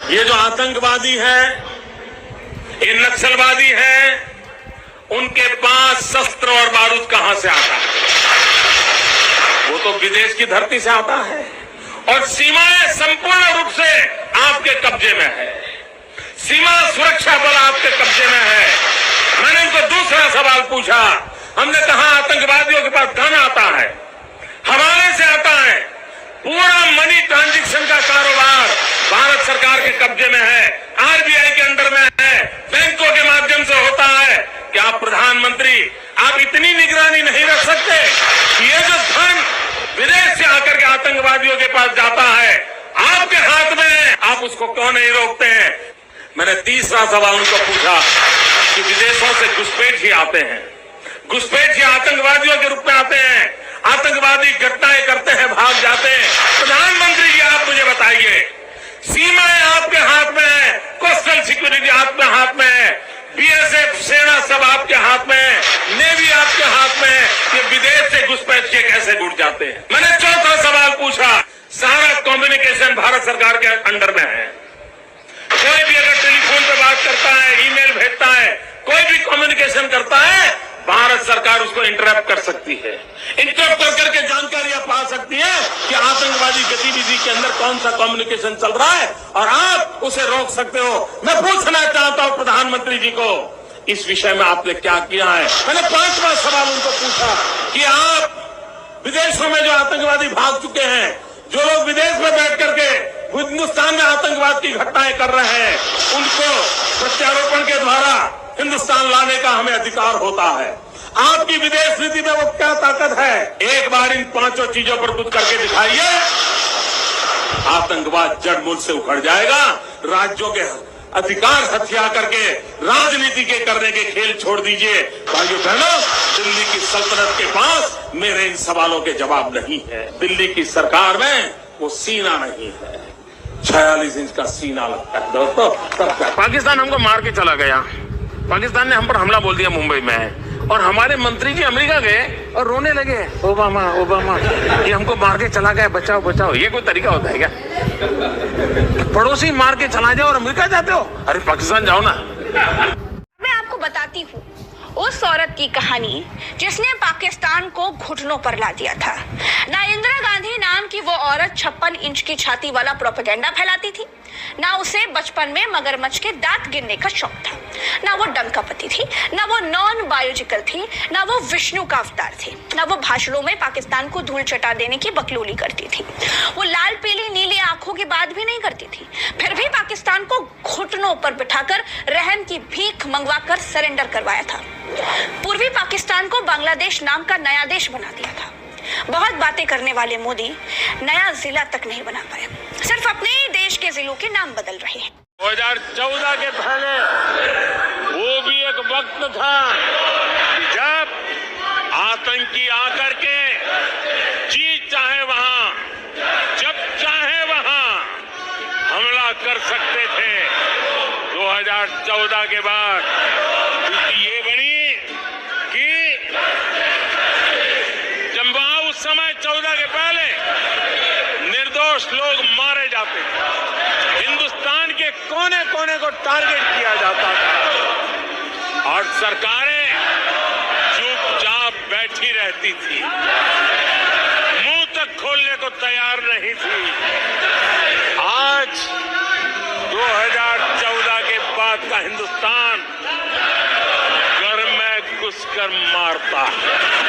ये जो आतंकवादी है, ये नक्सलवादी है, उनके पास शस्त्र और बारूद कहां से आता है? वो तो विदेश की धरती से आता है और सीमाएं संपूर्ण रूप से आपके कब्जे में है। सीमा सुरक्षा बल आपके कब्जे में है। मैंने उनको दूसरा सवाल पूछा। हमने कहा आतंकवादियों के पास धन आता है, हवाले से आता है, पूरा मनी ट्रांजैक्शन का कारोबार भारत सरकार के कब्जे में है, आरबीआई के अंडर में है, बैंकों के माध्यम से होता है। क्या आप प्रधानमंत्री, आप इतनी निगरानी नहीं रख सकते कि ये जो धन विदेश से आकर के आतंकवादियों के पास जाता है आपके हाथ में है, आप उसको क्यों नहीं रोकते हैं? मैंने तीसरा सवाल उनको पूछा कि विदेशों से घुसपैठ आते हैं, घुसपैठ आतंकवादियों के रूप में आते हैं, आतंकवादी घटनाएं करते हैं, भाग जाते हैं। प्रधानमंत्री जी, आप मुझे बताइए, सीमाएं आपके हाथ में है, कोस्टल सिक्योरिटी आपके हाथ में है, बीएसएफ सेना सब आपके हाथ में है, नेवी आपके हाथ में है, ये विदेश से घुसपैठ के कैसे घुट जाते हैं? मैंने चौथा सवाल पूछा, सारा कम्युनिकेशन भारत सरकार के अंडर में है। कोई भी अगर टेलीफोन पे बात करता है, ईमेल भेजता है, कोई भी कम्युनिकेशन करता है, भारत सरकार उसको इंटरप्ट कर सकती है। इंटरप्ट कर करके जानकारियां पा सकती है कि आतंकवादी गतिविधि के अंदर कौन सा कम्युनिकेशन चल रहा है और आप उसे रोक सकते हो। मैं पूछना चाहता हूं प्रधानमंत्री जी को, इस विषय में आपने क्या किया है? मैंने 5वां सवाल उनको पूछा कि आप विदेशों में जो आतंकवादी भाग चुके हैं, जो लोग विदेश में बैठ करके हिंदुस्तान में आतंकवाद की घटनाएं कर रहे हैं, उनको प्रत्यारोपण के द्वारा हिंदुस्तान लाने का हमें अधिकार होता है। आपकी विदेश नीति में वो क्या ताकत है? एक बार इन 5 चीजों पर कुछ करके दिखाइए, आतंकवाद जड़ मूल से उखड़ जाएगा। राज्यों के अधिकार हथिया करके राजनीति के करने के खेल छोड़ दीजिए। भाइयों बहनों, दिल्ली की सल्तनत के पास मेरे इन सवालों के जवाब नहीं है। दिल्ली की सरकार में वो सीना नहीं है, 46 इंच का सीना लगता है दोस्तों। पाकिस्तान हमको मार के चला गया, पाकिस्तान ने हम पर हमला बोल दिया मुंबई में, और हमारे मंत्री जी अमेरिका गए और रोने लगे, ओबामा ओबामा ये हमको मार के चला गया, बचाओ बचाओ। ये कोई तरीका होता है क्या? पड़ोसी मार के चला जाओ और अमेरिका जाते हो? अरे पाकिस्तान जाओ ना। मैं आपको बताती हूँ उस औरत की कहानी जिसने पाकिस्तान को घुटनों पर ला दिया था। ना इंदिरा गांधी नाम की वो औरत 56 इंच की छाती वाला प्रोपेगेंडा फैलाती थी, ना उसे बचपन में मगरमच्छ के दांत गिनने का शौक था, ना वो डंकापति थी, ना वो नॉन बायोलॉजिकल थी, ना वो विष्णु का अवतार थी, ना वो भाषणों में पाकिस्तान को धूल चटा देने की बकलोली करती थी। वो लाल पीली नीली आंखों की बात भी नहीं करती थी, फिर भी पाकिस्तान को घुटनों पर बिठाकर रहम की भीख मंगवाकर सरेंडर करवाया था। पूर्वी पाकिस्तान को बांग्लादेश नाम का नया देश बना दिया था। बहुत बातें करने वाले मोदी नया जिला तक नहीं बना पाए, सिर्फ अपने ही देश के जिलों के नाम बदल रहे हैं। 2014 के पहले वो भी एक वक्त था जब आतंकी आकर के जी चाहे वहां, जब चाहे वहां हमला कर सकते थे। 2014 के बाद स्थिति ये बनी कि जब वहां उस समय 14 के पहले निर्दोष लोग मारे जाते थे, हिंदुस्तान के कोने कोने को टारगेट किया जाता था और सरकारें चुपचाप बैठी रहती थी, मुंह तक खोलने को तैयार नहीं थी। आज 2014 के बाद का हिंदुस्तान घर में घुसकर मारता है।